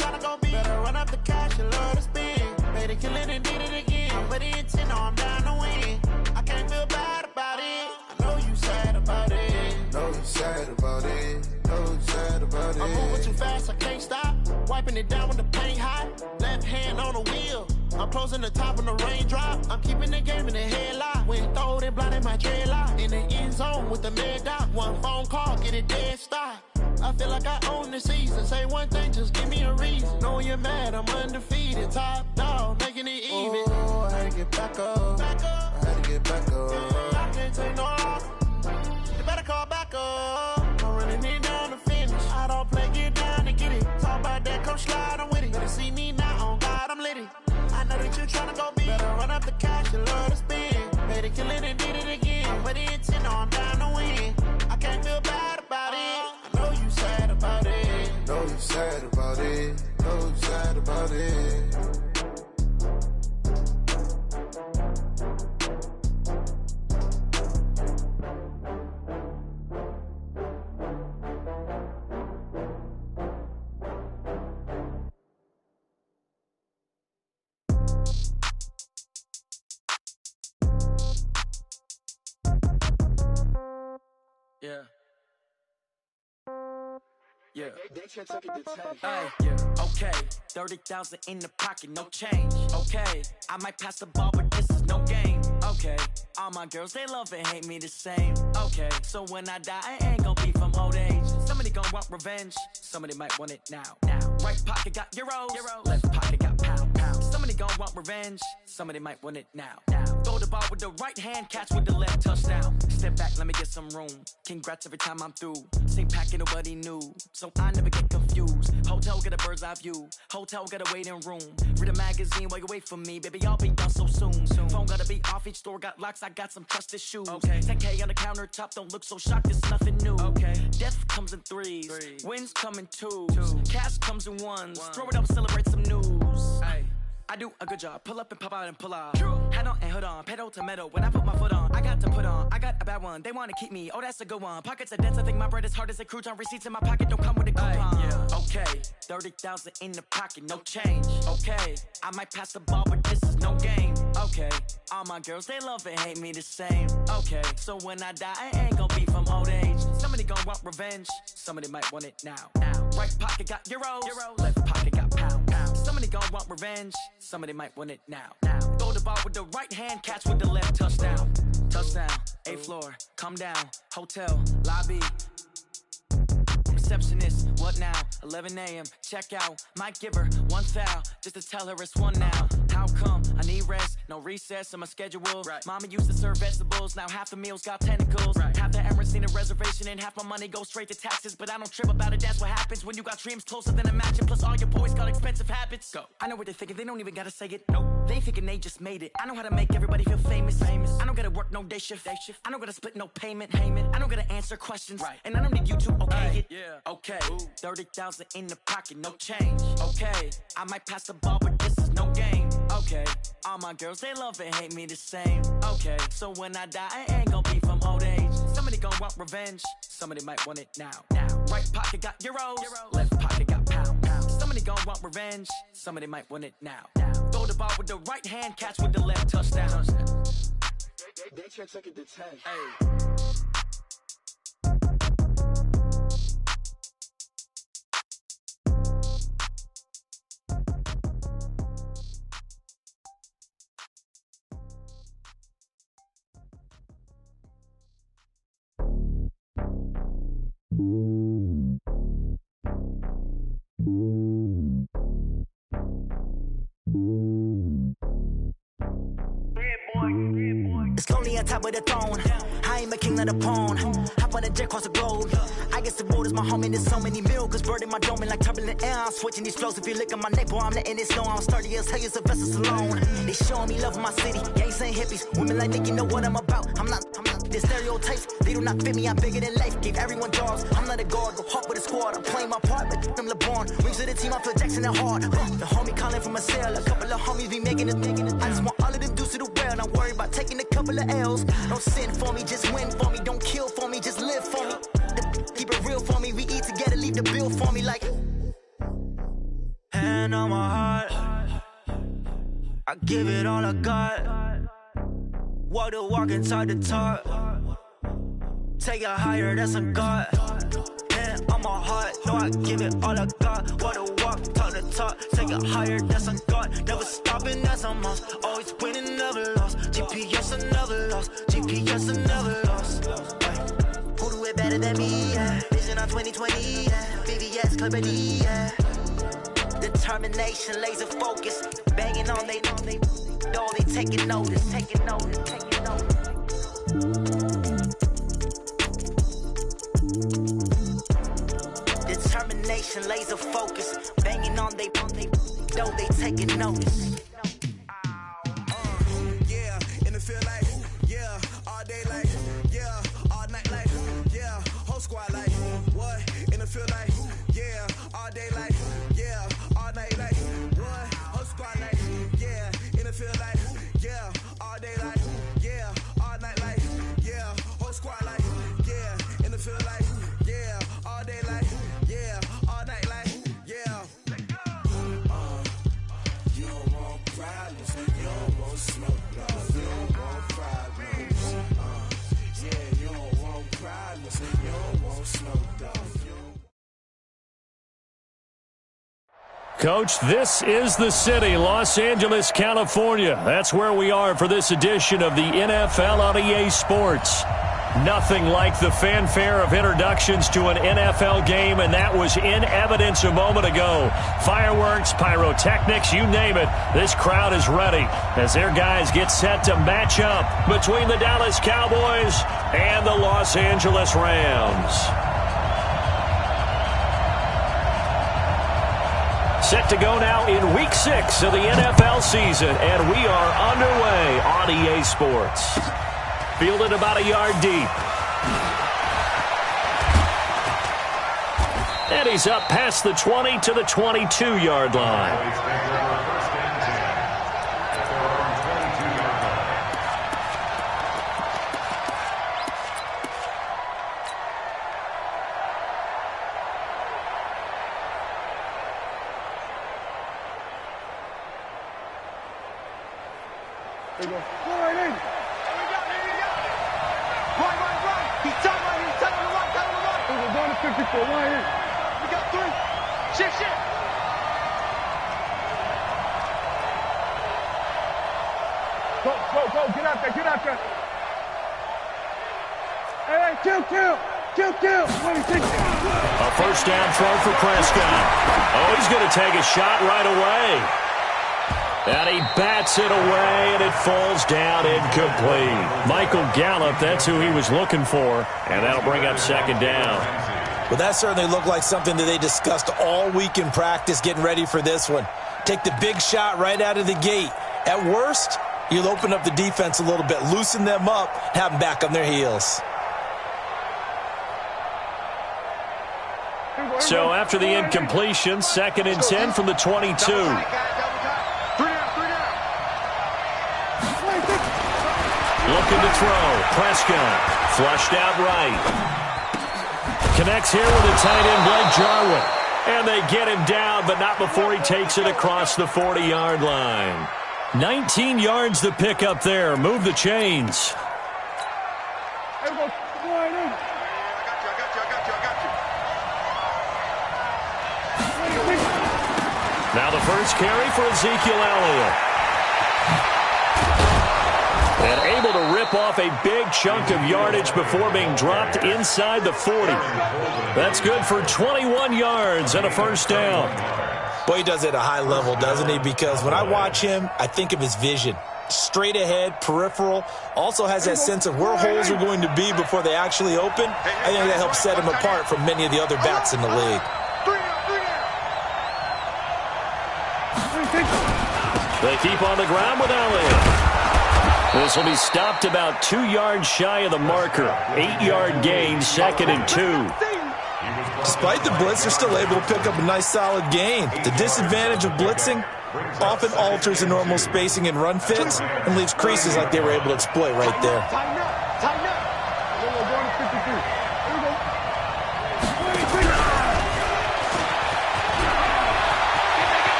tryna go be. Better run up the cash and love to spend. Made it, kill it and did it again. I'm with the intent, no, I'm down to win. I can't feel bad about it. I know you sad about it. Know you sad about it. Know you sad about it. I'm moving too fast, I can't stop. Wiping it down when the paint hot. Left hand on the wheel. I'm closing the top when the raindrop. I'm keeping the game in the headlock. When throwed and blinded my dreadlock. In the end zone with the mad dot. One phone call, get it dead stop. I feel like I own the season. Say one thing, just give me a reason. Knowing you're mad, I'm undefeated. Top dog, making it even. Oh, I had to get back up. Back up. I had to get back up. I can't take no loss. You better call back up. I'm running it down to finish. I don't play, get down and get it. Talk about that, come slide, I'm with it. Better see me now, on God, I'm lit it. I know that you tryna go be. Better run up the cash and love to spend. Made it, kill it and did it again. I'm with the intent, no, I'm down to win. I can't feel bad about it. I know you sad about it. Know you sad about it. Know you sad about it. Yeah. Yeah. Hey, yeah. Okay. 30,000 in the pocket, no change. Okay. I might pass the ball, but this is no game. Okay. All my girls, they love and hate me the same. Okay. So when I die, I ain't gon' be from old age. Somebody gon' want revenge. Somebody might want it now. Right pocket got euros. Left pocket got pounds. Somebody gon' want revenge. Somebody might want it now. Throw the ball with the right hand, catch with the left, touchdown. Step back, let me get some room. Congrats every time I'm through. Same packet, nobody knew, so I never get confused. Hotel get a bird's eye view. Hotel got a waiting room. Read a magazine while you wait for me, baby. I'll be done so soon. Phone gotta be off. Each store got locks. I got some trusted shoes. Okay. 10K on the countertop. Don't look so shocked. It's nothing new. Okay. Death comes in threes. Wins come in twos. Cash comes in ones. Throw it up, celebrate some news. Ay. I do a good job. Pull up and pop out and pull out. Head on and hood on. Pedal to metal. When I put my foot on, I got to put on. I got a bad one. They want to keep me. Oh, that's a good one. Pockets are dense. I think my bread is hard as a crouton. Receipts in my pocket don't come with a coupon. Yeah. Okay. 30,000 in the pocket. No change. Okay. I might pass the ball, but this is no game. Okay. All my girls, they love and hate me the same. Okay. So when I die, I ain't gon' be from old age. Somebody gon' want revenge. Somebody might want it now. Right pocket got euros. Left pocket got pounds. Somebody gon' want revenge. Somebody might want it now. Throw the ball with the right hand, catch with the left, touchdown. Touchdown, 8th floor, come down, hotel, lobby. Receptionist, what now? 11 a.m., check out. Might give her one foul, just to tell her it's one now. How come? I need rest, no recess in my schedule. Right. Mama used to serve vegetables, now half the meals got tentacles. Right. Half the Emirates need a reservation and half my money goes straight to taxes. But I don't trip about it, that's what happens when you got dreams closer than a mansion. Plus all your boys got expensive habits. Go. I know what they're thinking, they don't even gotta say it. Nope. They thinking they just made it. I know how to make everybody feel famous. I don't gotta work no day shift. I don't gotta split no payment. I don't gotta answer questions. Right. And I don't need you to okay it. Yeah. Okay. 30,000 in the pocket, no change. Okay. I might pass the ball, but this is no game. Okay. All my girls, they love and hate me the same. Okay. So when I die, I ain't gon' be from old age. Somebody gon' want revenge. Somebody might want it now. Right pocket got euros. Left pocket got pounds. Somebody gon' want revenge. Somebody might want it now. Throw the ball with the right hand, catch with the left, touchdown. They check it to 10. Hey. It's lonely on top of the throne. I ain't a king, not a pawn. Hop on a jet across the globe. I guess the road is my home and there's so many milkers. Bird in my dome and like turbulent air. I'm switching these flows. If you look at my neck, boy, I'm letting it snow. I'm sturdy as hell, a vessel alone. They showing me love in my city. Gangs ain't hippies. Women like Nick, you know what I'm about. I'm not the stereotypes. They do not fit me. I'm bigger than life. Gave everyone jobs. I'm not a guard. Go hard with a squad. I'm playing my part, but them LeBron. Rings to the team. I feel Jackson and hard. The homie calling from a cell. A couple of homies be making it. I just want all of them dudes to do well. Not worry about taking a couple of L's. Don't sin for me, just win for me. Don't kill for me, just live for me. Keep it real for me. We eat together, leave the bill for me like. I give it all I got. Walk the walk inside the talk. Take it higher, that's a God. Man, I'm a heart, no, I give it all I got. Walk the walk, talk the talk. Take it higher, that's a God. Never stopping, that's a must. Always winning, never lost. GPS, I never lost. GPS, I never lost. Who do it better than me, yeah? Vision on 2020, yeah. VVS, Clarity, yeah. Determination, laser focus. Banging on they taking notice, taking notice, taking notice. Determination, laser focus. Banging on they taking notice. Yeah, in the field like, yeah, all day like, yeah, all night like, yeah, whole squad like, what? In the field like, yeah, all day like, yeah, all night like, what? Whole squad like, yeah, in the field like, yeah, all day like, yeah, all night like, yeah, whole squad like, yeah, in the field like, yeah, all day like, yeah, all night like, yeah. You don't want problems, you don't want smoke, no, you don't want problems. Yeah, you don't want problems, you don't want smoke, dog. Coach, this is the city, Los Angeles, California. That's where we are for this edition of the NFL on EA Sports. Nothing like the fanfare of introductions to an NFL game, and that was in evidence a moment ago. Fireworks, pyrotechnics, you name it. This crowd is ready as their guys get set to match up between the Dallas Cowboys and the Los Angeles Rams. Set to go now in Week 6 of the NFL season, and we are underway on EA Sports. Fielded about a yard deep. And he's up past the 20 to the 22-yard line. There you go. Go right in. Right. He's tight right. He's tight on the right. Tight on the right. We're going to 54. Right in. We got 3. Shift. Go. Get out there. Hey, kill. 26. A first down throw for Prescott. Oh, he's going to take a shot right away. And he bats it away, and it falls down incomplete. Michael Gallup, that's who he was looking for, and that'll bring up second down. Well, that certainly looked like something that they discussed all week in practice, getting ready for this one. Take the big shot right out of the gate. At worst, you'll open up the defense a little bit, loosen them up, have them back on their heels. So after the incompletion, 2nd and 10 from the 22. Looking to throw. Prescott flushed out right. Connects here with a tight end, Blake Jarwin. And they get him down, but not before he takes it across the 40-yard line. 19 yards to pick up there. Move the chains. I got you. Now the first carry for Ezekiel Elliott. And able to rip off a big chunk of yardage before being dropped inside the 40. That's good for 21 yards and a first down. Boy, he does it at a high level, doesn't he? Because when I watch him, I think of his vision. Straight ahead, peripheral. Also has that sense of where holes are going to be before they actually open. I think that helps set him apart from many of the other backs in the league. They keep on the ground with Elliott. This will be stopped about 2 yards shy of the marker. 8-yard gain, 2nd and 2. Despite the blitz, they're still able to pick up a nice solid gain. The disadvantage of blitzing often alters the normal spacing and run fits and leaves creases like they were able to exploit right there. Tighten up. We're going to 53. Here we go.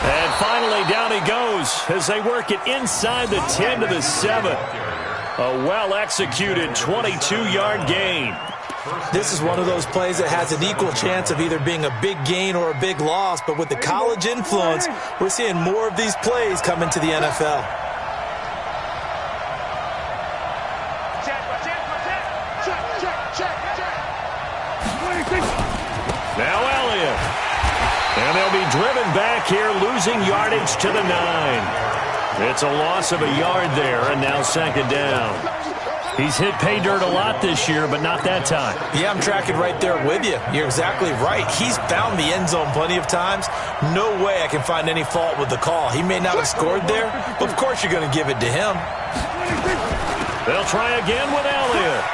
And finally down he goes as they work it inside the 10 to the 7. A well-executed 22-yard gain. This is one of those plays that has an equal chance of either being a big gain or a big loss, but with the college influence, we're seeing more of these plays come into the NFL. Now Elliott. And they'll be driven back here, losing yardage to the 9. It's a loss of a yard there, and now second down. He's hit pay dirt a lot this year, but not that time. Yeah, I'm tracking right there with you. You're exactly right. He's found the end zone plenty of times. No way I can find any fault with the call. He may not have scored there, but of course you're going to give it to him. They'll try again with Elliott.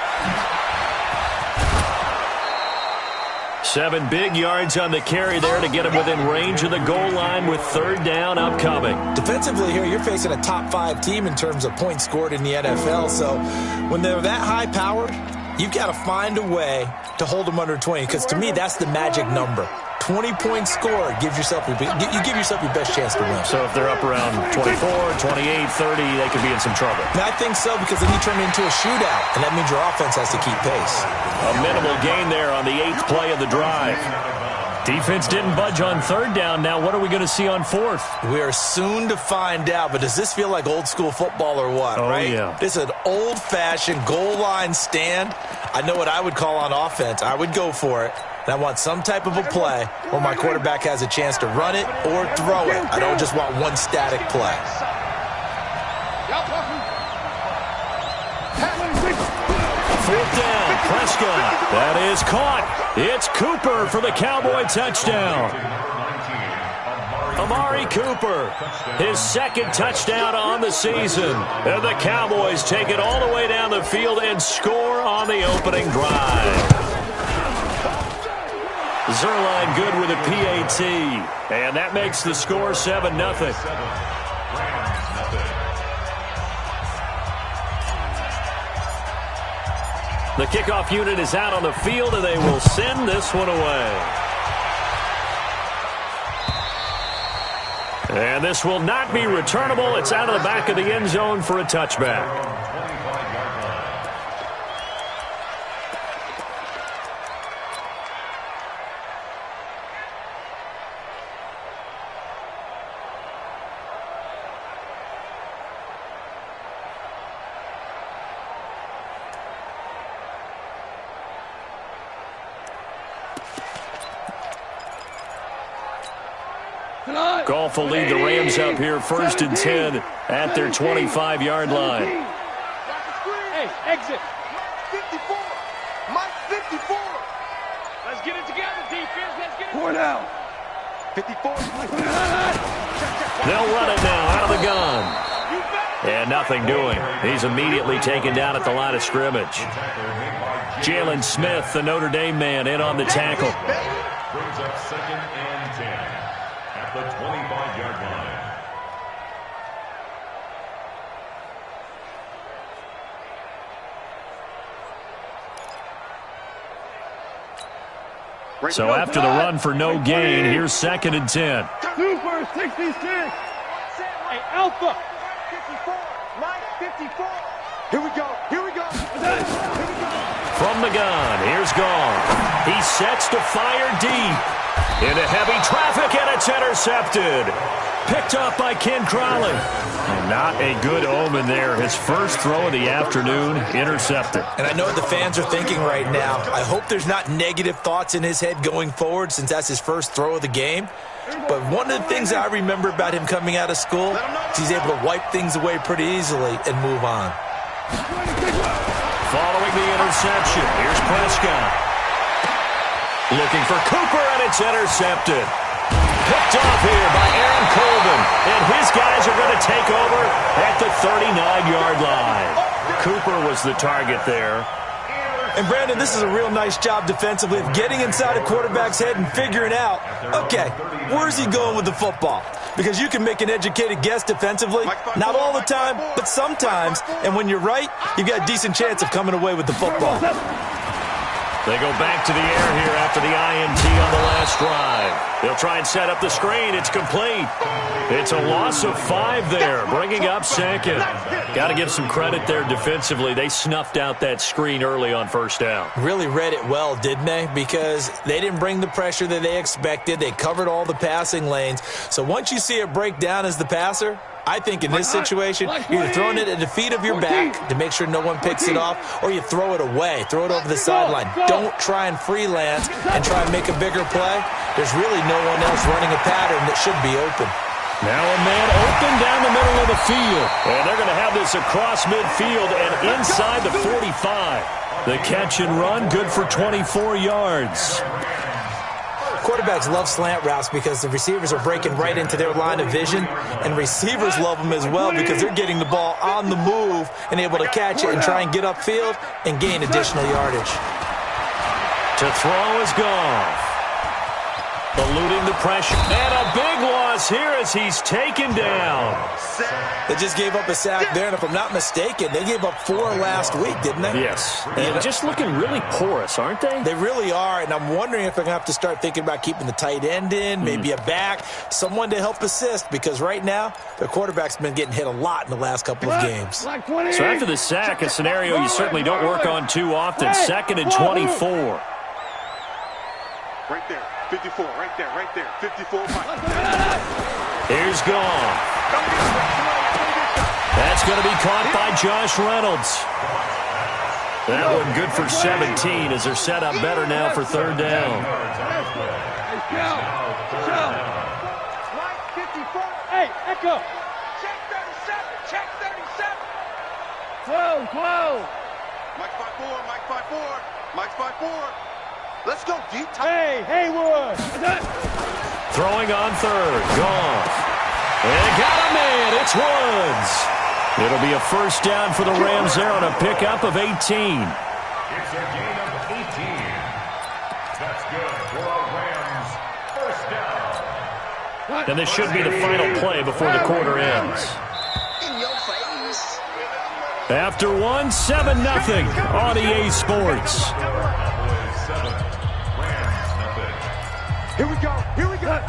7 big yards on the carry there to get him within range of the goal line with third down upcoming. Defensively here, you're facing a top 5 team in terms of points scored in the NFL. So when they're that high-powered, you've got to find a way to hold them under 20, because to me, that's the magic number. 20 points scored, you give yourself your best chance to win. So if they're up around 24, 28, 30, they could be in some trouble. And I think so, because then you turn it into a shootout, and that means your offense has to keep pace. A minimal gain there on the 8th play of the drive. Defense didn't budge on third down. Now what are we going to see on fourth? We are soon to find out, but does this feel like old school football or what, right? Yeah. This is an old-fashioned goal line stand. I know what I would call on offense. I would go for it. And I want some type of a play where my quarterback has a chance to run it or throw it. I don't just want one static play. Fourth down, Prescott. That is caught. It's Cooper for the Cowboy touchdown. Amari Cooper, his second touchdown on the season. And the Cowboys take it all the way down the field and score on the opening drive. Zerline good with a PAT, and that makes the score 7-0. The kickoff unit is out on the field, and they will send this one away. And this will not be returnable. It's out of the back of the end zone for a touchback. Goff will lead the Rams up here 1st and 10 at their 25-yard line. Hey, exit. 54. Mike 54. Let's get it together, defense. Let's get it. 4 down. 54. They'll run it now out of the gun. And nothing doing. He's immediately taken down at the line of scrimmage. Jalen Smith, the Notre Dame man, in on the tackle. Brings up 2nd and 10 at the 25-yard line. So after the run for no gain, here's 2nd and 10. 2 for 66. Hey, Alpha. 54. Mike 54. Here we go. Here we go. From the gun, here's Goff. He sets to fire deep into heavy traffic, and it's intercepted. Picked up by Ken Crowley. Not a good omen there. His first throw of the afternoon, intercepted. And I know what the fans are thinking right now. I hope there's not negative thoughts in his head going forward, since that's his first throw of the game. But one of the things I remember about him coming out of school is he's able to wipe things away pretty easily and move on. Following the interception, here's Prescott. Looking for Cooper, and it's intercepted. Picked off here by Aaron Colvin, and his guys are going to take over at the 39-yard line. Cooper was the target there. And, Brandon, this is a real nice job defensively of getting inside a quarterback's head and figuring out, okay, where's he going with the football? Because you can make an educated guess defensively, not all the time, but sometimes. And when you're right, you've got a decent chance of coming away with the football. They go back to the air here after the INT on the last drive. They'll try and set up the screen. It's complete. It's a loss of 5 there, bringing up second. Got to give some credit there defensively. They snuffed out that screen early on first down. Really read it well, didn't they? Because they didn't bring the pressure that they expected. They covered all the passing lanes. So once you see it break down as the passer, I think in this situation, you're either throwing it at the feet of your back to make sure no one picks it off, or you throw it away, throw it over the sideline. Don't try and freelance and try and make a bigger play. There's really no one else running a pattern that should be open. Now a man open down the middle of the field. And they're going to have this across midfield and inside the 45. The catch and run, good for 24 yards. Quarterbacks love slant routes because the receivers are breaking right into their line of vision, and receivers love them as well because they're getting the ball on the move and able to catch it and try and get upfield and gain additional yardage. To throw is Goff. Eluding the pressure. And a big loss here as he's taken down. They just gave up a sack there, and if I'm not mistaken, they gave up 4 last week, didn't they? Yes. And just looking really porous, aren't they? They really are, and I'm wondering if they're going to have to start thinking about keeping the tight end in, maybe a back, someone to help assist, because right now, their quarterback's been getting hit a lot in the last couple of games. So after the sack, a scenario you certainly don't work on too often. 2nd and 24. Right there. 54, right there, 54. Here's Goff. That's going to be caught by Josh Reynolds. That one good for 17 as they're set up better now for 3rd down. Hey, Echo. Check 37, 12. Mike 5-4. Let's go deep. Hey, Haywood. Throwing on 3rd. Goff. And got a man. It's Woods. It'll be a 1st down for the Rams there on a pickup of 18. It's a gain of 18. That's good for a Rams 1st down. And this should be the final play before the quarter ends. In your face. After 7-0 on EA Sports. Here we go.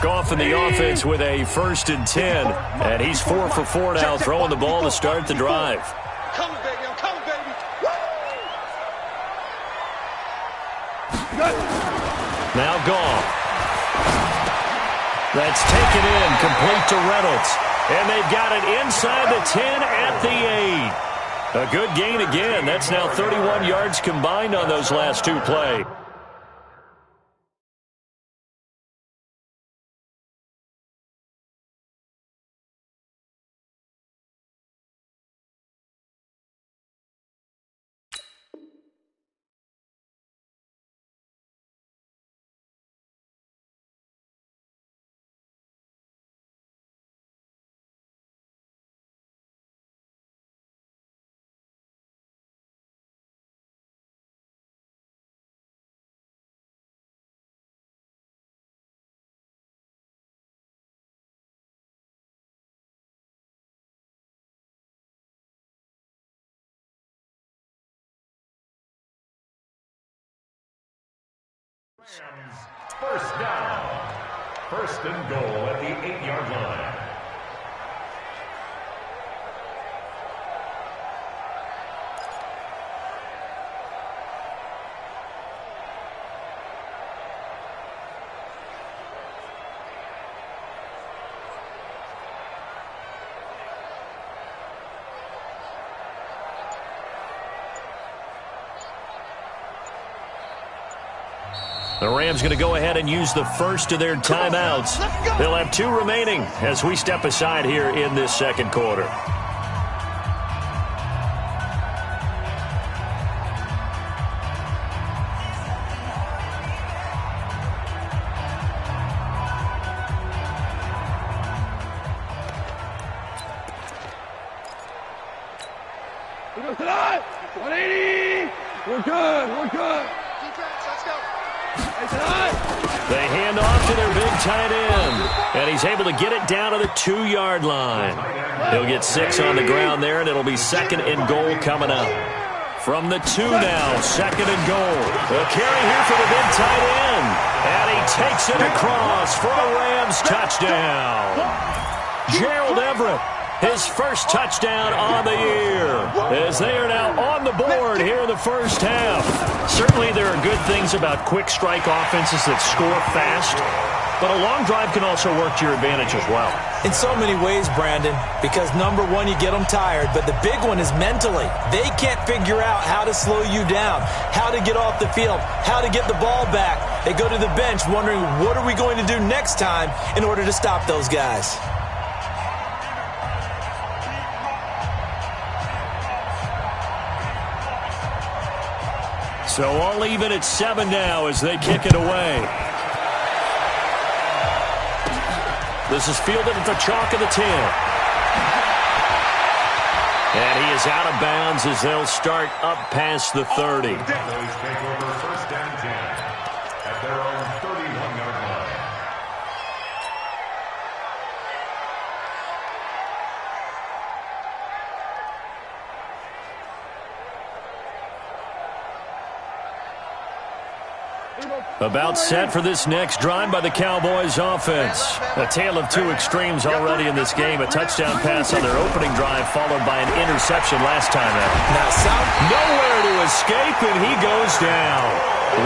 Goff in the offense with a 1st and 10. And he's 4 for 4 now, throwing the ball to start the drive. Come, baby. I'm coming, baby. Now Goff. That's taken in, complete to Reynolds. And they've got it inside the 10 at the 8. A good gain again. That's now 31 yards combined on those last 2 plays. Rams 1st down. 1st and goal at the 8-yard line. The Rams going to go ahead and use the first of their timeouts. They'll have 2 remaining as we step aside here in this 2nd quarter. We go tonight. 180. We're good. They hand off to their big tight end, and he's able to get it down to the 2-yard line. He'll get 6 on the ground there, and it'll be 2nd and goal coming up. From the 2 now, second and goal. The carry here for the big tight end. And he takes it across for a Rams touchdown. Gerald Everett, his first touchdown on the year, as they are now on the board here in the first half. Certainly there are good things about quick strike offenses that score fast, but a long drive can also work to your advantage as well. In so many ways, Brandon, because number one, you get them tired, but the big one is mentally. They can't figure out how to slow you down, how to get off the field, how to get the ball back. They go to the bench wondering, what are we going to do next time in order to stop those guys? So all even at 7 now as they kick it away. This is fielded at the chalk of the 10. And he is out of bounds as they'll start up past the 30. Take over first down 10 at their own 31-yard line. About set for this next drive by the Cowboys offense. A tale of two extremes already in this game. A touchdown pass on their opening drive followed by an interception last time out. Now, nowhere to escape, and he goes down.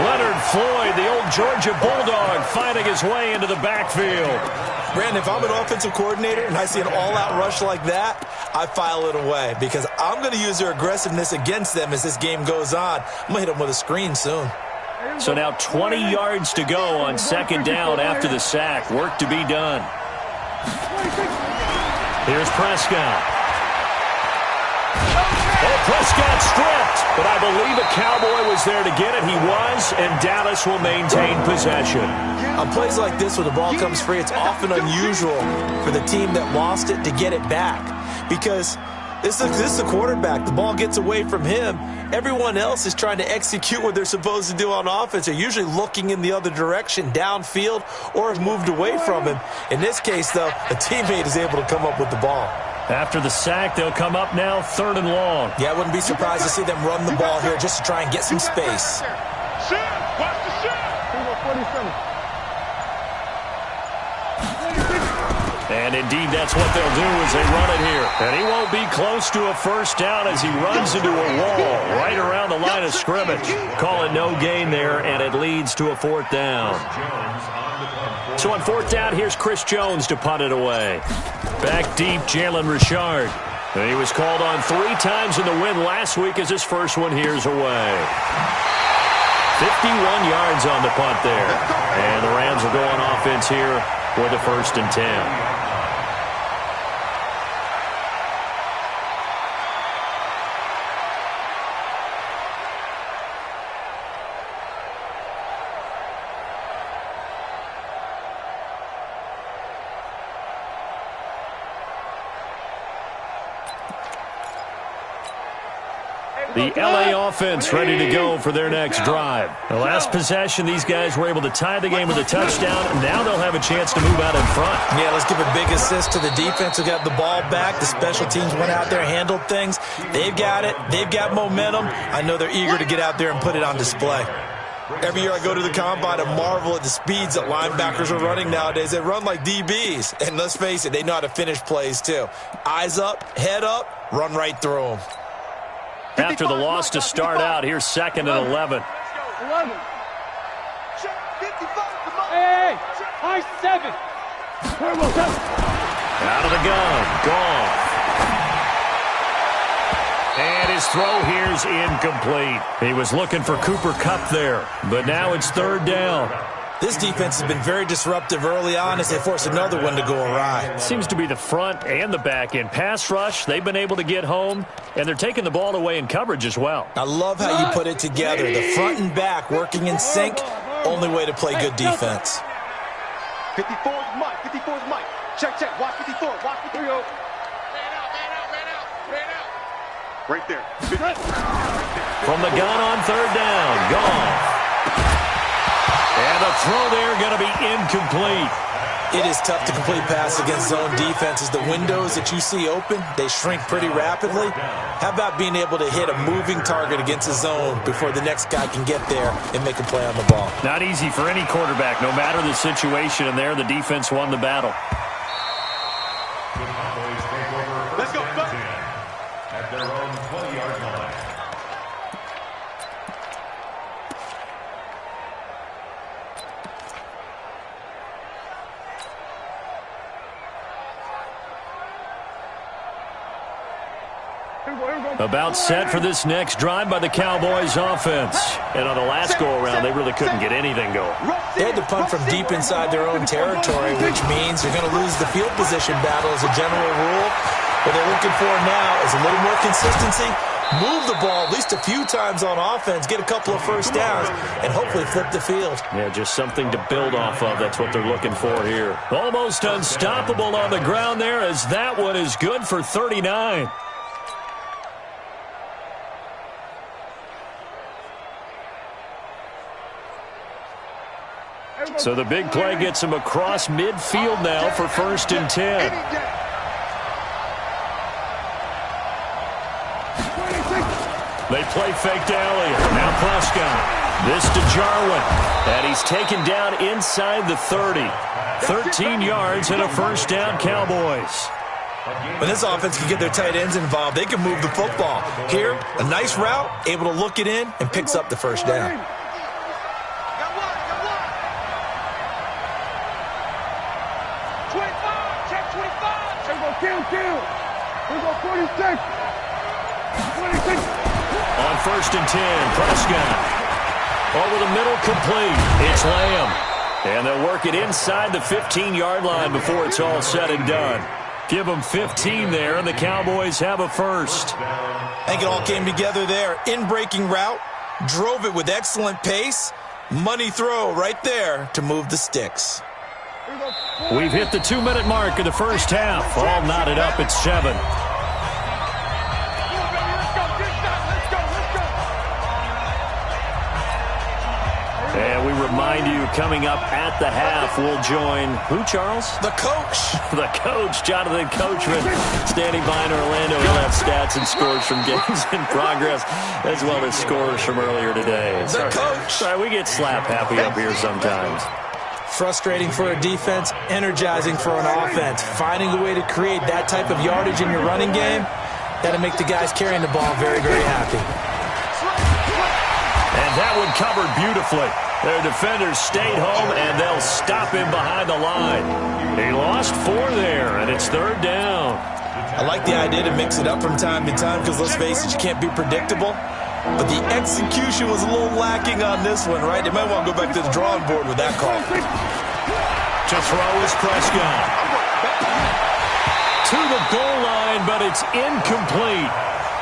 Leonard Floyd, the old Georgia Bulldog, finding his way into the backfield. Brandon, if I'm an offensive coordinator and I see an all-out rush like that, I file it away because I'm going to use their aggressiveness against them as this game goes on. I'm going to hit them with a screen soon. So now 20 yards to go on second down after the sack. Work to be done. Here's Prescott. Oh, Prescott stripped, but I believe a Cowboy was there to get it. He was, and Dallas will maintain possession. On plays like this where the ball comes free, it's often unusual for the team that lost it to get it back because this is the quarterback. The ball gets away from him. Everyone else is trying to execute what they're supposed to do on offense. They're usually looking in the other direction, downfield, or have moved away from him. In this case, though, a teammate is able to come up with the ball. After the sack, they'll come up now 3rd and long. Yeah, I wouldn't be surprised to see them run the ball here just to try and get some space. Watch the shot. 47. And indeed, that's what they'll do as they run it here. And he won't be close to a first down as he runs into a wall right around the line of scrimmage. Call it no gain there, and it leads to a 4th down. So on 4th down, here's Chris Jones to punt it away. Back deep, Jalen Richard. And he was called on 3 times in the win last week as his first one here's away. 51 yards on the punt there. And the Rams will go on offense here with a 1st and 10. The LA offense ready to go for their next drive. The last possession, these guys were able to tie the game with a touchdown. Now they'll have a chance to move out in front. Yeah, let's give a big assist to the defense who got the ball back. The special teams went out there, handled things. They've got it. They've got momentum. I know they're eager to get out there and put it on display. Every year I go to the combine and marvel at the speeds that linebackers are running nowadays. They run like DBs. And let's face it, they know how to finish plays too. Eyes up, head up, run right through them. After the loss to start out, here's 2nd and 11. 11. Hey, high 7. Out of the gun, Goff. And his throw here's incomplete. He was looking for Cooper Kupp there, but now it's 3rd down. This defense has been very disruptive early on as they force another one to go awry. Seems to be the front and the back end. Pass rush, they've been able to get home, and they're taking the ball away in coverage as well. I love how you put it together. The front and back working in sync, only way to play good defense. 54 is Mike. 54 is Mike. Check. Watch 54. Watch 54. Ran out. Right there. From the gun on 3rd down, Goff. And the throw there going to be incomplete. It is tough to complete passes against zone defenses. The windows that you see open, they shrink pretty rapidly. How about being able to hit a moving target against a zone before the next guy can get there and make a play on the ball? Not easy for any quarterback, no matter the situation, and there the defense won the battle. Let's go. At their own 20-yard line. About set for this next drive by the Cowboys offense. And on the last go-around, they really couldn't get anything going. They had to punt from deep inside their own territory, which means they're going to lose the field position battle as a general rule. What they're looking for now is a little more consistency, move the ball at least a few times on offense, get a couple of first downs, and hopefully flip the field. Yeah, just something to build off of. That's what they're looking for here. Almost unstoppable on the ground there, as that one is good for 39. So the big play gets him across midfield now for 1st and 10. They play fake to Elliott. Now Prescott. This to Jarwin. And he's taken down inside the 30. 13 yards and a first down, Cowboys. When this offense can get their tight ends involved, they can move the football. Here, a nice route, able to look it in, and picks up the first down. Kill. We go 46. 26. On 1st and 10, Prescott. Over the middle, complete. It's Lamb. And they'll work it inside the 15-yard line before it's all said and done. Give them 15 there, and the Cowboys have a first. I think it all came together there. In-breaking route, drove it with excellent pace. Money throw right there to move the sticks. We've hit the 2-minute mark of the first half. All knotted up at 7. And we remind you, coming up at the half, we'll join who, Charles? The coach. The coach, Jonathan Coachman, standing by in Orlando. He'll have stats and scores from games in progress, as well as scores from earlier today. The coach. Sorry, we get slap happy up here sometimes. Frustrating for a defense, energizing for an offense. Finding a way to create that type of yardage in your running game, that'll make the guys carrying the ball very, very happy. And that one covered beautifully. Their defenders stayed home, and they'll stop him behind the line. He lost 4 there, and it's 3rd down. I like the idea to mix it up from time to time because, let's face it, you can't be predictable. But the execution was a little lacking on this one, right? They might want to go back to the drawing board with that call. To throw is Prescott. To the goal line, but it's incomplete.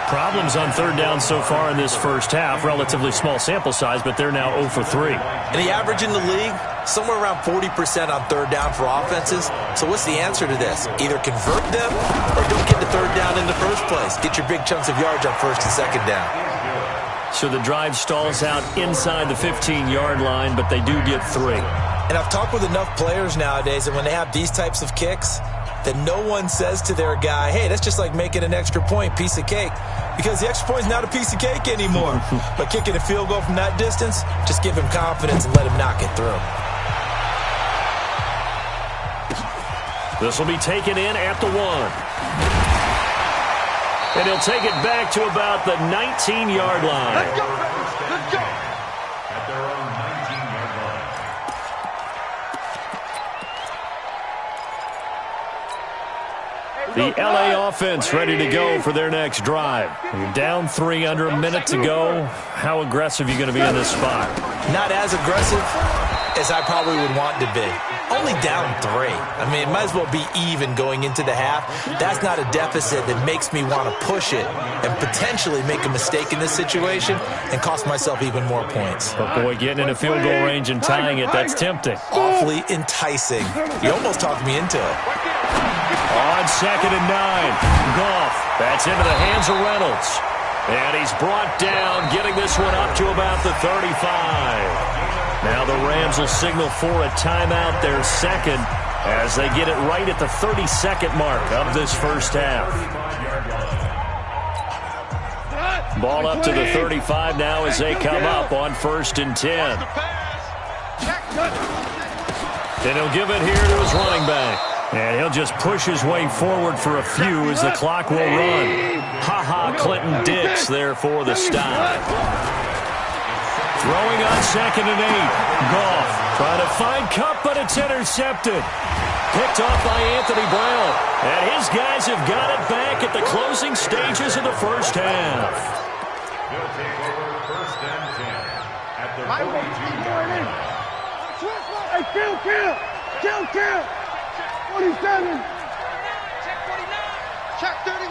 Problems on 3rd down so far in this first half. Relatively small sample size, but they're now 0 for 3. And the average in the league, somewhere around 40% on 3rd down for offenses. So what's the answer to this? Either convert them or don't get the 3rd down in the first place. Get your big chunks of yards on 1st and 2nd down. So the drive stalls out inside the 15-yard line, but they do get 3. And I've talked with enough players nowadays that when they have these types of kicks, that no one says to their guy, hey, that's just like making an extra point, piece of cake. Because the extra point is not a piece of cake anymore. But kicking a field goal from that distance, just give him confidence and let him knock it through. This will be taken in at the 1. And he'll take it back to about the 19-yard line. Let's go. Let's go. At their own 19-yard line. The LA offense ready to go for their next drive. You're down 3, under a minute to go. How aggressive are you going to be in this spot? Not as aggressive as I probably would want to be. Only down 3. I mean, it might as well be even going into the half. That's not a deficit that makes me want to push it and potentially make a mistake in this situation and cost myself even more points. But boy, getting in a field goal range and tying it, that's tempting. Awfully enticing. You almost talked me into it. On 2nd and 9, Goff. That's into the hands of Reynolds. And he's brought down, getting this one up to about the 35. Now the Rams will signal for a timeout, their second. as they get it right at the 30-second mark of this first half. Ball up to the 35 now as they come up on 1st and 10. And he'll give it here to his running back. And he'll just push his way forward for a few as the clock will run. Ha-ha, Clinton Dix there for the stop. Throwing on 2nd and 8. Goff trying to find Kupp, but it's intercepted. Picked off by Anthony Brown. And his guys have got it back at the closing stages of the first half. They'll take over 1st and 10 at the 42-yard line. Hey, kill. 47. Check 49. Check 31.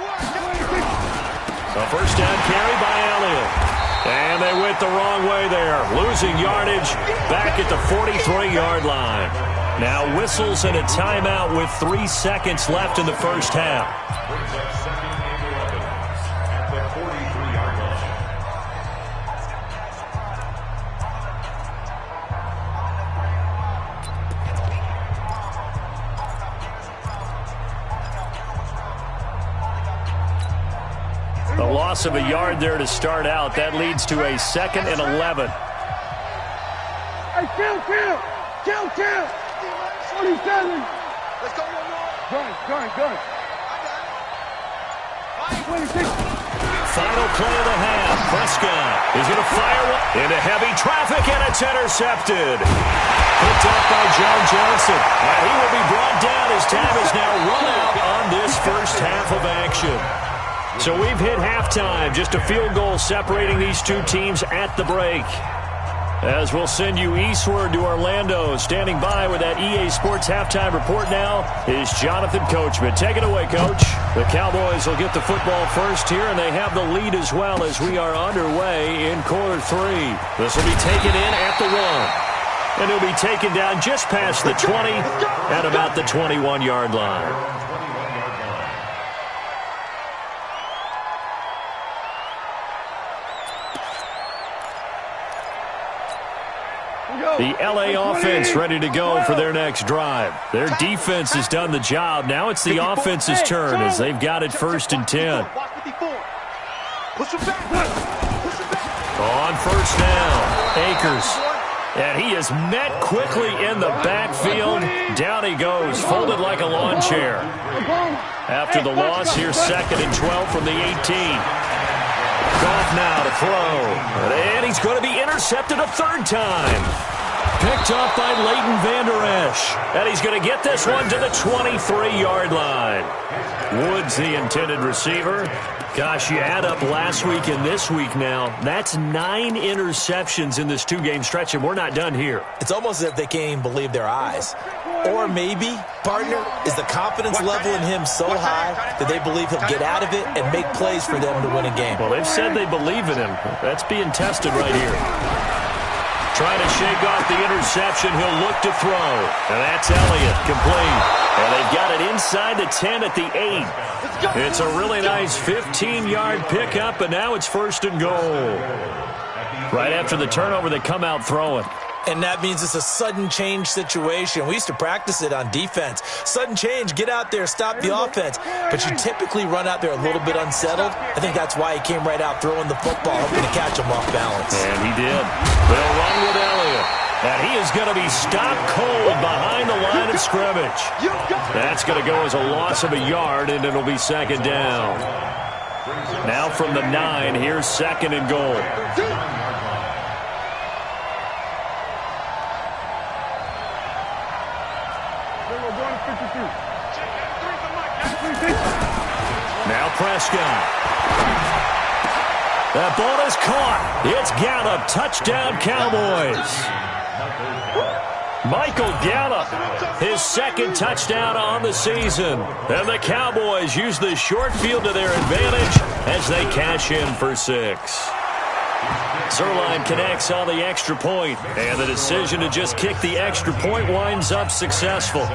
So first down carry by Elliott. And they went the wrong way there. Losing yardage back at the 43-yard line. Now whistles and a timeout with 3 seconds left in the first half. Brings up 2nd and 11 at the 43-yard line. A loss of a yard there to start out. That leads to a 2nd and 11. Hey, kill. 47. Let's go one more. Gun. I got it. 26. Final play of the half. Prescott is going to fire into heavy traffic, and it's intercepted. Picked up by John Johnson. And he will be brought down as time is now run out on this first half of action. So we've hit halftime. Just a field goal separating these two teams at the break. As we'll send you eastward to Orlando. Standing by with that EA Sports halftime report now is Jonathan Coachman. Take it away, Coach. The Cowboys will get the football first here, and they have the lead as well as we are underway in quarter 3. This will be taken in at the 1. And it'll be taken down just past the 20 at about the 21-yard line. The LA offense ready to go for their next drive. Their defense has done the job. Now it's the offense's turn as they've got it 1st and 10. On 1st down, Akers. And he is met quickly in the backfield. Down he goes, folded like a lawn chair. After the loss, here's 2nd and 12 from the 18. Goff now to throw. And he's going to be intercepted a 3rd time. Picked up by Leighton Vander Esch. And he's going to get this one to the 23-yard line. Woods, the intended receiver. Gosh, you add up last week and this week now, that's 9 interceptions in this 2-game stretch, and we're not done here. It's almost as if they can't even believe their eyes. Or maybe, partner, is the confidence level in him so high that they believe he'll get out of it and make plays for them to win a game. Well, they've said they believe in him. That's being tested right here. Trying to shake off the interception. He'll look to throw. And that's Elliott, complete. And they've got it inside the 10 at the 8. It's a really nice 15-yard pickup, and now it's 1st and goal. Right after the turnover, they come out throwing. And that means it's a sudden change situation. We used to practice it on defense. Sudden change, get out there, stop the offense. But you typically run out there a little bit unsettled. I think that's why he came right out throwing the football, hoping to catch him off balance. And he did. They'll run with Elliott. And he is going to be stopped cold behind the line of scrimmage. That's going to go as a loss of a yard, and it'll be 2nd down. Now from the 9, here's 2nd and goal. Now Prescott. That ball is caught. It's Gallup. Touchdown, Cowboys. Michael Gallup, his 2nd touchdown on the season. And the Cowboys use the short field to their advantage as they cash in for 6. Zerline connects on the extra point, and the decision to just kick the extra point winds up successful.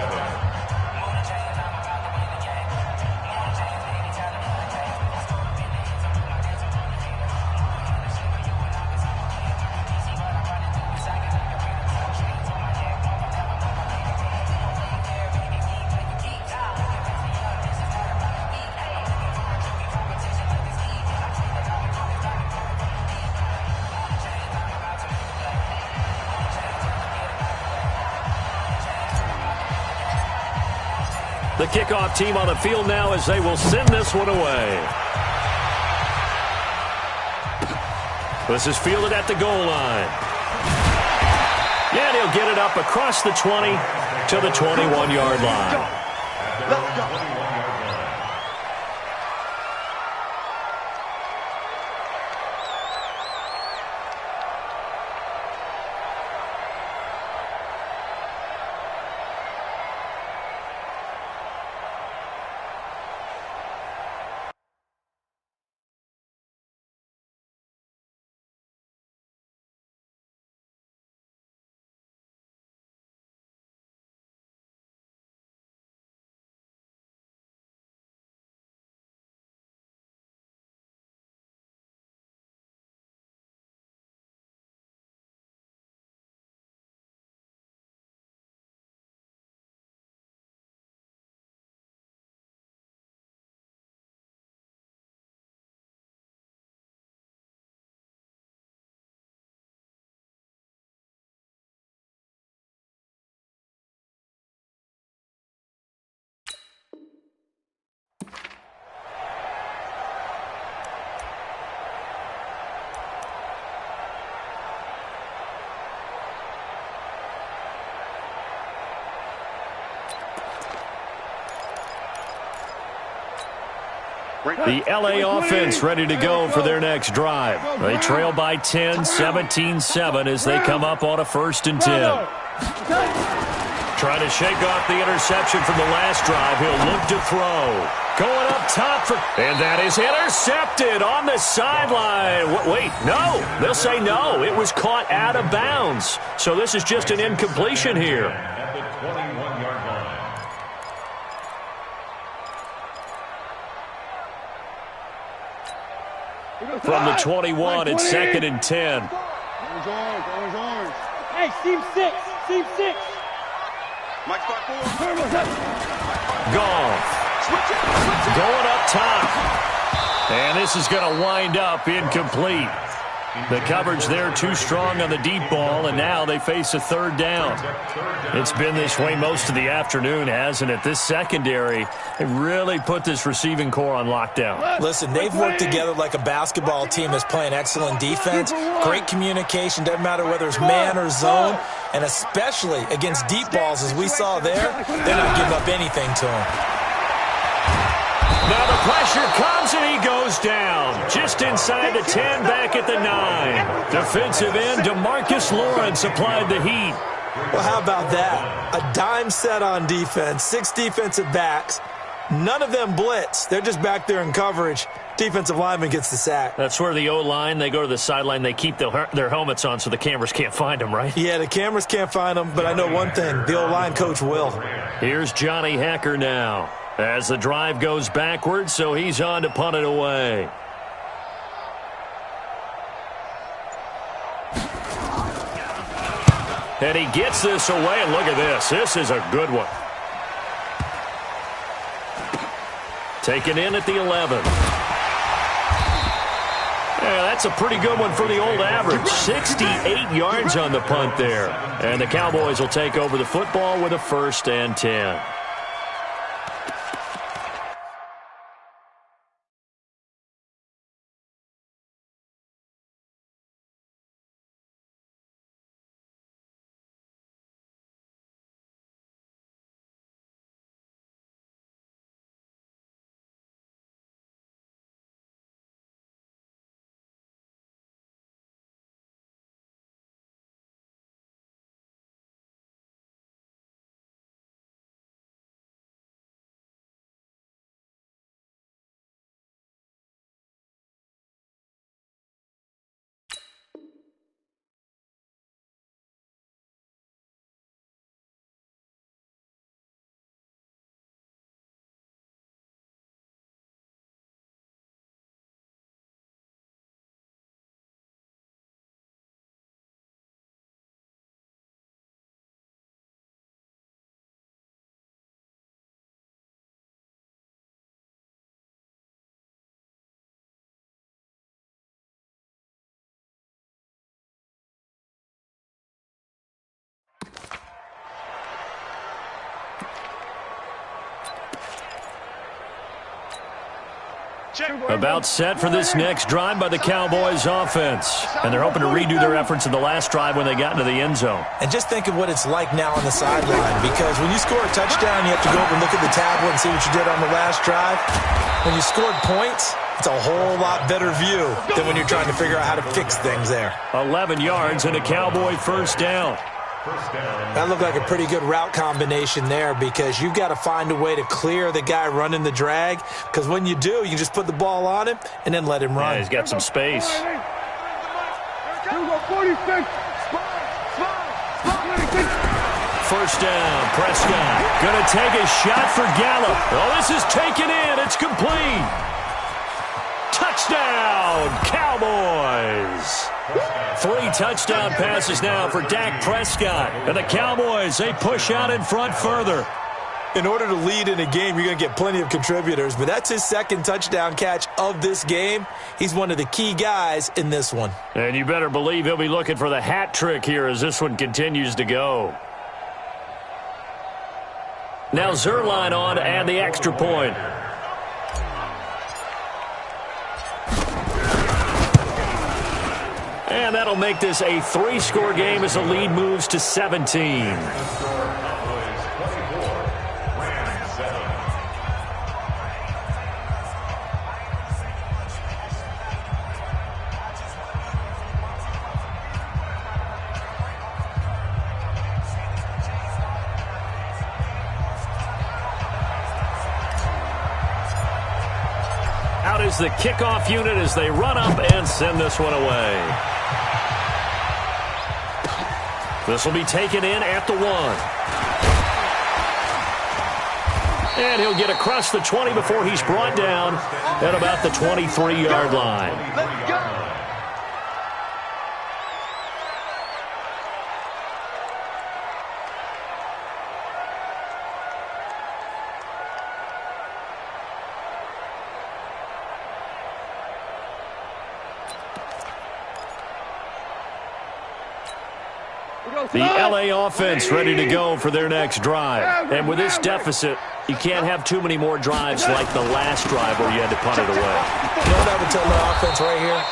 The kickoff team on the field now as they will send this one away. This is fielded at the goal line. Yeah, and he'll get it up across the 20 to the 21-yard line. Let's go. The L.A. offense ready to go for their next drive. They trail by 10, 17-7 as they come up on a 1st and 10. Trying to shake off the interception from the last drive. He'll look to throw. Going up top for... And that is intercepted on the sideline. Wait, no. They'll say no. It was caught out of bounds. So this is just an incompletion here. At the 21-yard line. From the 21, it's 2nd and 10. Orange. Hey, seam 6. Mike spot 4. Goff. Going up top. And this is going to wind up incomplete. The coverage there too strong on the deep ball, and now they face a 3rd down. It's been this way most of the afternoon, hasn't it? This secondary, they really put this receiving core on lockdown. Listen, they've worked together like a basketball team that's playing excellent defense. Great communication, doesn't matter whether it's man or zone, and especially against deep balls as we saw there, they're not giving up anything to them. Now the pressure comes and he goes down. Just inside the 10, back at the 9. Defensive end DeMarcus Lawrence applied the heat. Well, how about that? A dime set on defense, 6 defensive backs. None of them blitz. They're just back there in coverage. Defensive lineman gets the sack. That's where the O-line, they go to the sideline, they keep their helmets on so the cameras can't find them, right? Yeah, the cameras can't find them, but I know one thing. The O-line coach will. Here's Johnny Hekker now. As the drive goes backwards, so he's on to punt it away. And he gets this away, and look at this. This is a good one. Taken in at the 11. Yeah, that's a pretty good one for the old average. 68 yards on the punt there. And the Cowboys will take over the football with a 1st and 10. About set for this next drive by the Cowboys offense. And they're hoping to redo their efforts in the last drive when they got into the end zone. And just think of what it's like now on the sideline, because when you score a touchdown, you have to go over and look at the tablet and see what you did on the last drive. When you scored points, it's a whole lot better view than when you're trying to figure out how to fix things there. 11 yards and a Cowboy first down. That looked like a pretty good route combination there, because you've got to find a way to clear the guy running the drag, because when you do, you just put the ball on him and then let him run. Yeah, he's got some space. First down, Prescott. Going to take a shot for Gallup. Oh, this is taken in. It's complete. Touchdown, Cowboys. 3 touchdown passes now for Dak Prescott. And the Cowboys, they push out in front further. In order to lead in a game, you're going to get plenty of contributors, but that's his second touchdown catch of this game. He's one of the key guys in this one. And you better believe he'll be looking for the hat trick here as this one continues to go. Now Zerline on to add the extra point. And that'll make this a 3-score game as the lead moves to 17. Out is the kickoff unit as they run up and send this one away. This will be taken in at the 1. And he'll get across the 20 before he's brought down at about the 23-yard line. Let's go. The L.A. offense ready to go for their next drive. And with this deficit, you can't have too many more drives like the last drive where you had to punt it away. You know what I would tell the offense right here?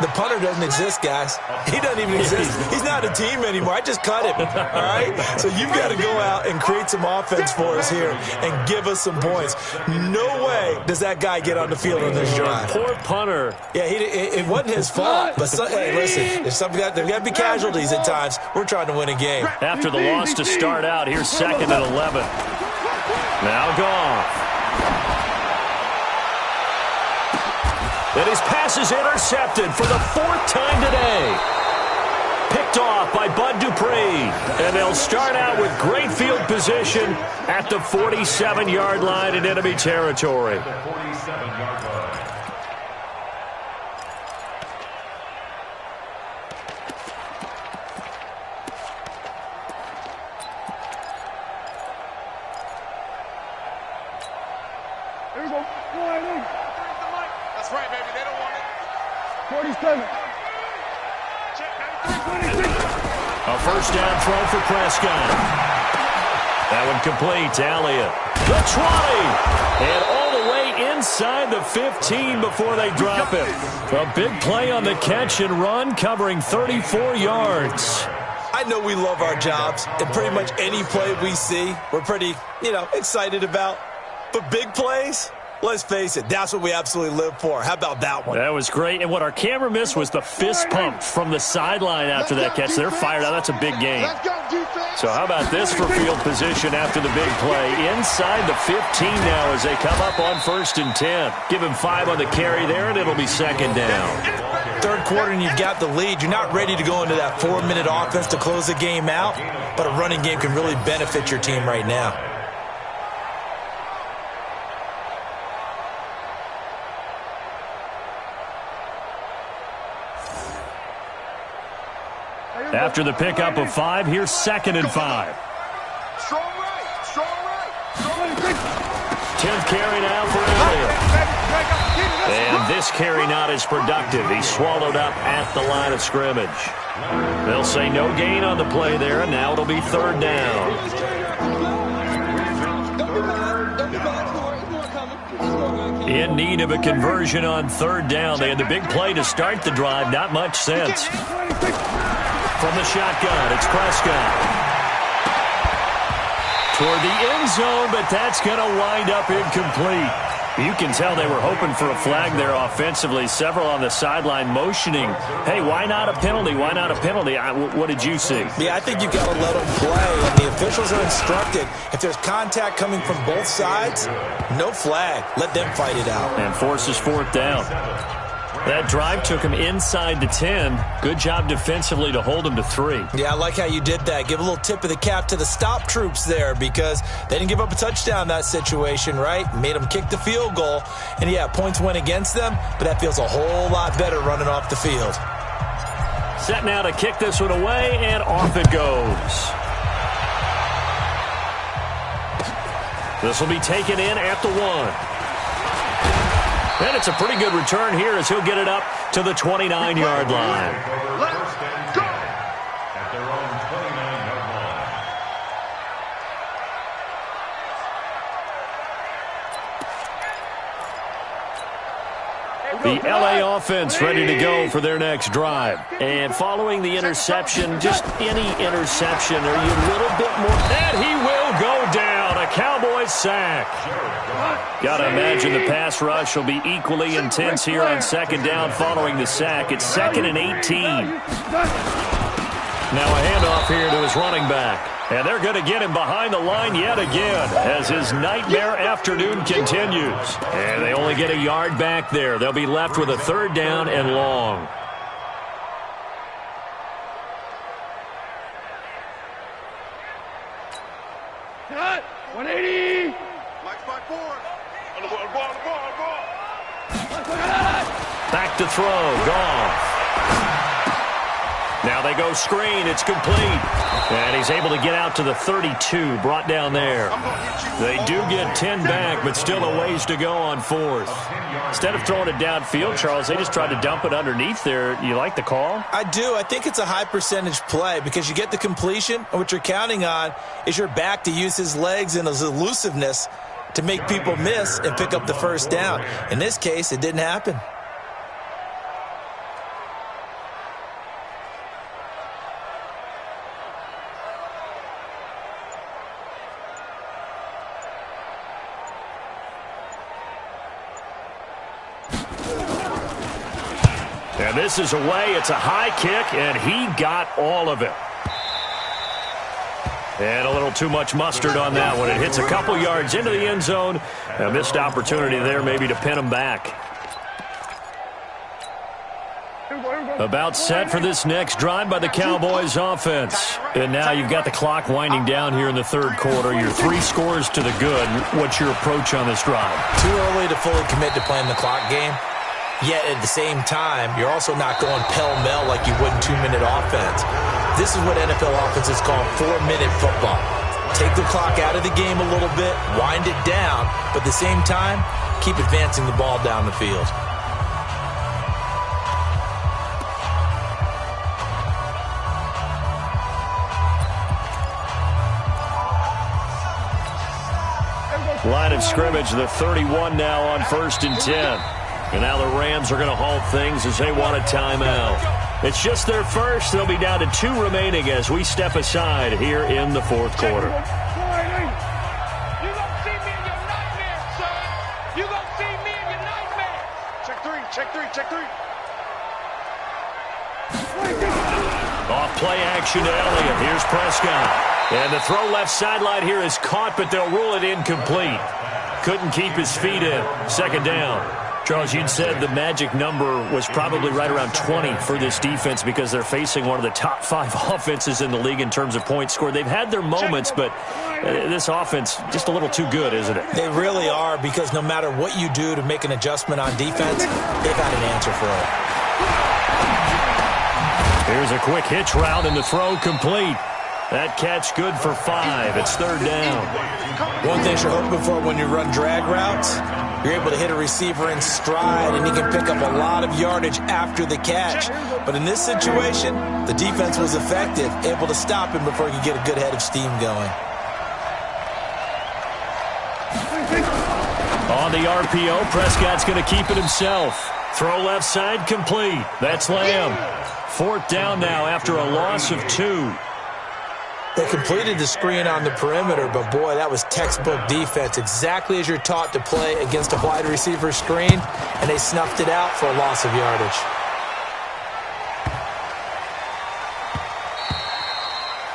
The punter doesn't exist, guys. He doesn't even exist. He's not a team anymore. I just cut him, all right? So you've got to go out and create some offense for us here and give us some points. No way does that guy get on the field on this drive. Poor punter. Yeah, it wasn't his fault. But, hey, listen, there's got to be casualties at times. We're trying to win a game. After the loss to start out, here's 2nd and 11. Now Goff. And his pass is intercepted for the 4th time today. Picked off by Bud Dupree. And they'll start out with great field position at the 47-yard line in enemy territory. There we go. That's right, baby. They don't want it. 47. A first down throw for Prescott. That one complete to Elliott. The 20. And all the way inside the 15 before they drop it. A big play on the catch and run, covering 34 yards. I know we love our jobs, and pretty much any play we see, we're pretty, excited about. But big plays, let's face it, that's what we absolutely live for. How about that one? That was great. And what our camera missed was the fist pump from the sideline after that catch. They're fired out. That's a big game. So how about this for field position after the big play? Inside the 15 now as they come up on 1st and 10. Give him 5 on the carry there, and it'll be 2nd down. 3rd quarter, and you've got the lead. You're not ready to go into that 4-minute offense to close the game out, but a running game can really benefit your team right now. After the pickup of 5, here's 2nd and 5. Strong right. Strong right. 10th carry now for Elliott. And this carry not as productive. He's swallowed up at the line of scrimmage. They'll say no gain on the play there, and now it'll be 3rd down. Don't be bad. Don't be bad. It's more coming. It's more good. In need of a conversion on third down. They had the big play to start the drive. Not much sense. From the shotgun, it's Prescott. Toward the end zone, but that's going to wind up incomplete. You can tell they were hoping for a flag there offensively. Several on the sideline motioning, hey, why not a penalty? Why not a penalty? What did you see? Yeah, I think you've got to let them play. And the officials are instructed, if there's contact coming from both sides, no flag. Let them fight it out. And forces fourth down. That drive took him inside the 10. Good job defensively to hold him to 3. Yeah, I like how you did that. Give a little tip of the cap to the stop troops there because they didn't give up a touchdown in that situation, right? Made them kick the field goal. And, yeah, points went against them, but that feels a whole lot better running off the field. Set now to kick this one away, and off it goes. This will be taken in at the 1. And it's a pretty good return here as he'll get it up to the 29-yard line. Let's go! At their own 29-yard line. The LA offense ready to go for their next drive. And following the interception, just any interception, are you a little bit more? And he will go down. A Cowboys sack. Got to imagine the pass rush will be equally intense here on second down following the sack. It's 2nd and 18. Now a handoff here to his running back. And they're going to get him behind the line yet again as his nightmare afternoon continues. And they only get a yard back there. They'll be left with a 3rd down and long. Cut! 180! Back to throw. Goff. Now they go screen. It's complete. And he's able to get out to the 32. Brought down there. They do get 10 back, but still a ways to go on 4th. Instead of throwing it downfield, Charles, they just tried to dump it underneath there. You like the call? I do. I think it's a high percentage play because you get the completion, and what you're counting on is your back to use his legs and his elusiveness to make people miss and pick up the 1st down. In this case, it didn't happen. And this is away. It's a high kick, and he got all of it. And a little too much mustard on that one. It hits a couple yards into the end zone. A missed opportunity there maybe to pin him back. About set for this next drive by the Cowboys offense. And now you've got the clock winding down here in the 3rd quarter. You're 3 scores to the good. What's your approach on this drive? Too early to fully commit to playing the clock game. Yet at the same time, you're also not going pell-mell like you would in 2-minute offense. This is what NFL offenses call 4-minute football. Take the clock out of the game a little bit, wind it down, but at the same time, keep advancing the ball down the field. Line of scrimmage, the 31 now on 1st and 10. And now the Rams are going to halt things as they want a timeout. It's just their first. They'll be down to 2 remaining as we step aside here in the 4th quarter. You gonna see me in your nightmare, son. You gonna see me in your nightmare. Check 3, check 3, check 3. Off play action to Elliott. Here's Prescott. And the throw left sideline here is caught, but they'll rule it incomplete. Couldn't keep his feet in. 2nd down. Charles, you'd said the magic number was probably right around 20 for this defense because they're facing one of the top 5 offenses in the league in terms of points scored. They've had their moments, but this offense just a little too good, isn't it? They really are because no matter what you do to make an adjustment on defense, they've got an answer for it. Here's a quick hitch route and the throw complete. That catch good for 5. It's 3rd down. One thing you're hoping for when you run drag routes, you're able to hit a receiver in stride, and he can pick up a lot of yardage after the catch. But in this situation, the defense was effective, able to stop him before he could get a good head of steam going. On the RPO, Prescott's going to keep it himself. Throw left side complete. That's Lamb. 4th down now after a loss of 2. They completed the screen on the perimeter, but boy, that was textbook defense. Exactly as you're taught to play against a wide receiver screen, and they snuffed it out for a loss of yardage.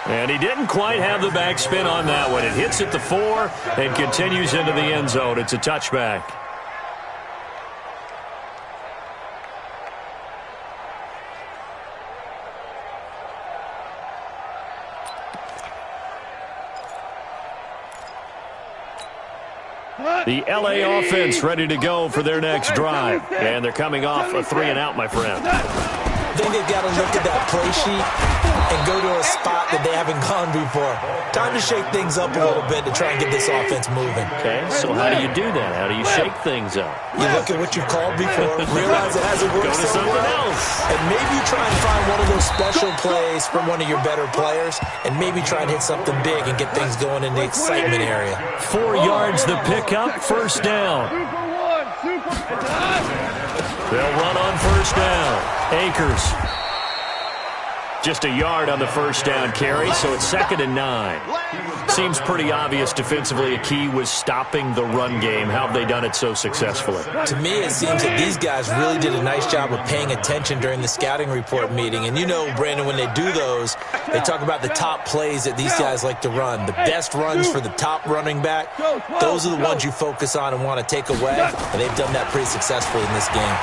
And he didn't quite have the backspin on that one. It hits at the 4 and continues into the end zone. It's a touchback. The LA offense ready to go for their next drive. And they're coming off a 3-and-out, my friend. I think they've got to look at that play sheet and go to a spot that they haven't gone before. Time to shake things up a little bit to try and get this offense moving. Okay, so how do you do that? How do you shake things up? You look at what you've called before, realize it hasn't worked Go to so something well, else. and maybe try and find one of those special plays from one of your better players, and maybe try and hit something big and get things going in the excitement area. 4 yards the pickup, 1st down. They'll run on 1st down. Akers. Just a yard on the 1st down carry, so it's 2nd and 9. Seems pretty obvious defensively a key was stopping the run game. How have they done it so successfully? To me, it seems that these guys really did a nice job of paying attention during the scouting report meeting. And you know, Brandon, when they do those, they talk about the top plays that these guys like to run. The best runs for the top running back, those are the ones you focus on and want to take away. And they've done that pretty successfully in this game.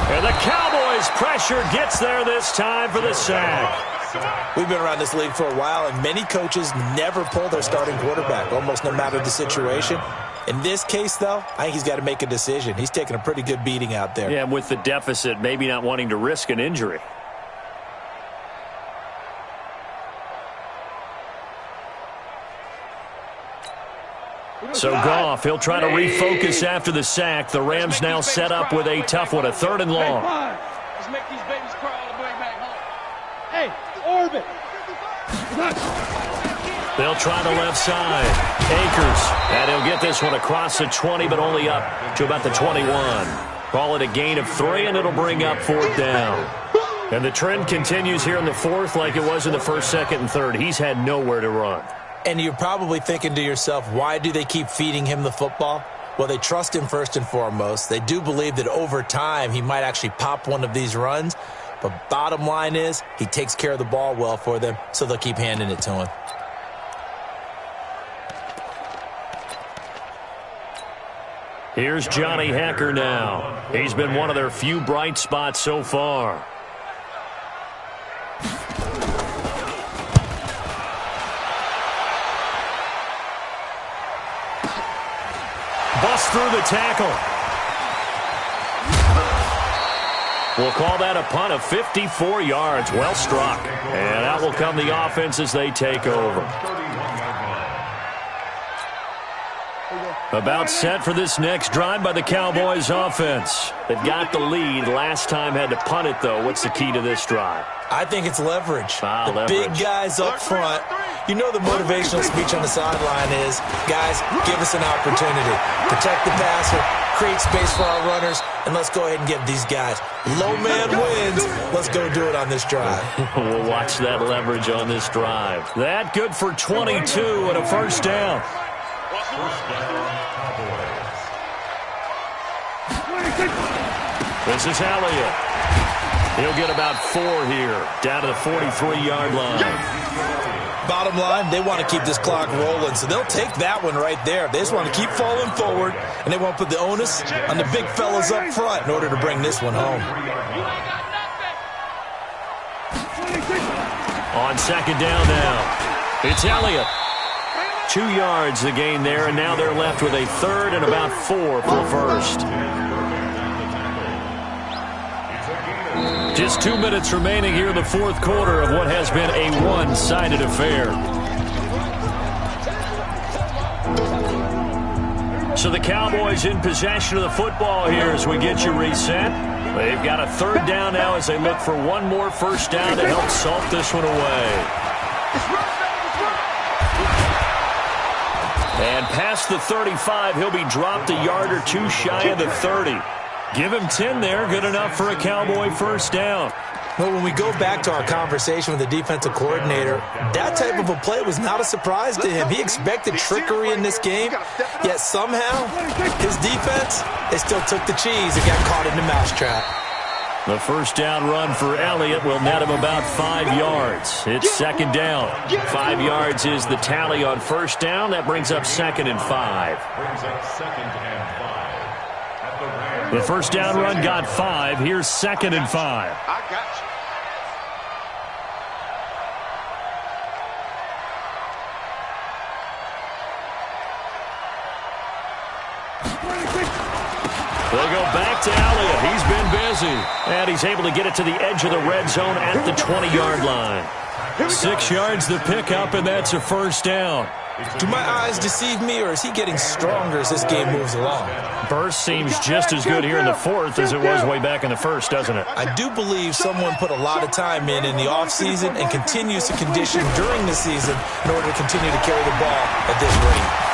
And the Cowboys pressure gets there this time for the sack. We've been around this league for a while, and many coaches never pull their starting quarterback, almost no matter the situation. In this case, though, I think he's got to make a decision. He's taking a pretty good beating out there. Yeah, with the deficit, maybe not wanting to risk an injury. So Goff, he'll try to refocus after the sack. The Rams now set up with a tough one, a 3rd and long. Let's make these babies cry all the way back home. Hey, orbit. They'll try the left side. Akers, and he'll get this one across the 20, but only up to about the 21. Call it a gain of 3, and it'll bring up 4th down. And the trend continues here in the 4th like it was in the 1st, 2nd, and 3rd. He's had nowhere to run. And you're probably thinking to yourself, why do they keep feeding him the football? Well, they trust him first and foremost. They do believe that over time he might actually pop one of these runs. But bottom line is he takes care of the ball well for them, so they'll keep handing it to him. Here's Johnny Hacker now. He's been one of their few bright spots so far. Bust through the tackle. We'll call that a punt of 54 yards. Well struck. And out will come the offense as they take over. About set for this next drive by the Cowboys offense. They've got the lead. Last time had to punt it, though. What's the key to this drive? I think it's leverage. Leverage. Big guys up front. You know the motivational speech on the sideline is, guys, give us an opportunity. Protect the passer, create space for our runners, and let's go ahead and give these guys. Low man wins. Let's go do it on this drive. We'll watch that leverage on this drive. That good for 22 and a 1st down. This is Elliott. He'll get about 4 here, down to the 43-yard line. Bottom line, they want to keep this clock rolling, so they'll take that one right there. They just want to keep falling forward, and they want to put the onus on the big fellas up front in order to bring this one home. On 2nd down now, it's Elliott. 2 yards the gain there, and now they're left with a 3rd and about 4 for the 1st. Just 2 minutes remaining here in the 4th quarter of what has been a one-sided affair. So the Cowboys in possession of the football here as we get you reset. They've got a 3rd down now as they look for one more 1st down to help salt this one away. And past the 35, he'll be dropped a yard or two shy of the 30. Give him 10 there, good enough for a Cowboy first down. Well, when we go back to our conversation with the defensive coordinator, that type of a play was not a surprise to him. He expected trickery in this game, yet somehow his defense, they still took the cheese and got caught in the mousetrap. The first down run for Elliott will net him about 5 yards. It's second down. 5 yards is the tally on first down. That brings up 2nd and 5. The first down run got 5. Here's 2nd and 5. I got you. They'll go back to Elliott. He's been busy. And he's able to get it to the edge of the red zone at the 20-yard line. 6 yards the pickup, and that's a first down. Do my eyes deceive me, or is he getting stronger as this game moves along? Burst seems just as good here in the fourth as it was way back in the first, doesn't it? I do believe someone put a lot of time in the offseason and continues to condition during the season in order to continue to carry the ball at this rate.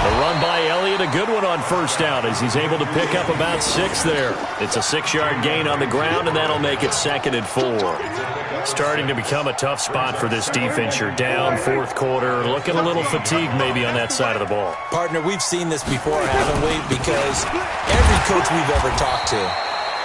The run by Elliott, a good one on first down as he's able to pick up about 6 there. It's a 6-yard gain on the ground, and that'll make it 2nd and 4. Starting to become a tough spot for this defense. You're down fourth quarter, looking a little fatigued maybe on that side of the ball. Partner, we've seen this before, haven't we? Because every coach we've ever talked to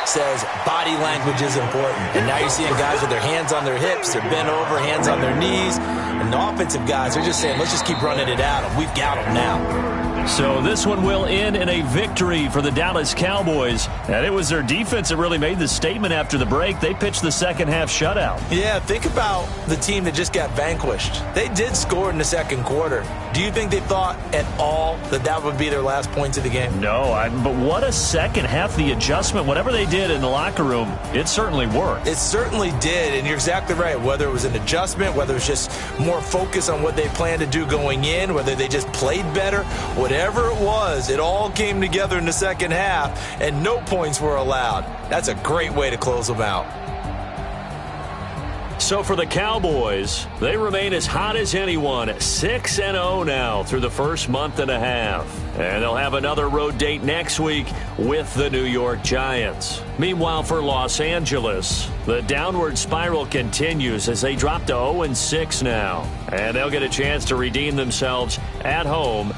says body language is important. And now you're seeing guys with their hands on their hips, they're bent over, hands on their knees. And the offensive guys are just saying, let's just keep running it at them. We've got them now. So this one will end in a victory for the Dallas Cowboys. And it was their defense that really made the statement after the break. They pitched the second half shutout. Yeah, think about the team that just got vanquished. They did score in the second quarter. Do you think they thought at all that that would be their last points of the game? No, but what a second half. The adjustment, whatever they did in the locker room, it certainly worked. It certainly did, and you're exactly right. Whether it was an adjustment, whether it was just more focus on what they planned to do going in, whether they just played better, whatever it was, it all came together in the second half, and no points were allowed. That's a great way to close them out. So for the Cowboys, they remain as hot as anyone, 6-0 now through the first month and a half. And they'll have another road date next week with the New York Giants. Meanwhile, for Los Angeles, the downward spiral continues as they drop to 0-6 now. And they'll get a chance to redeem themselves at home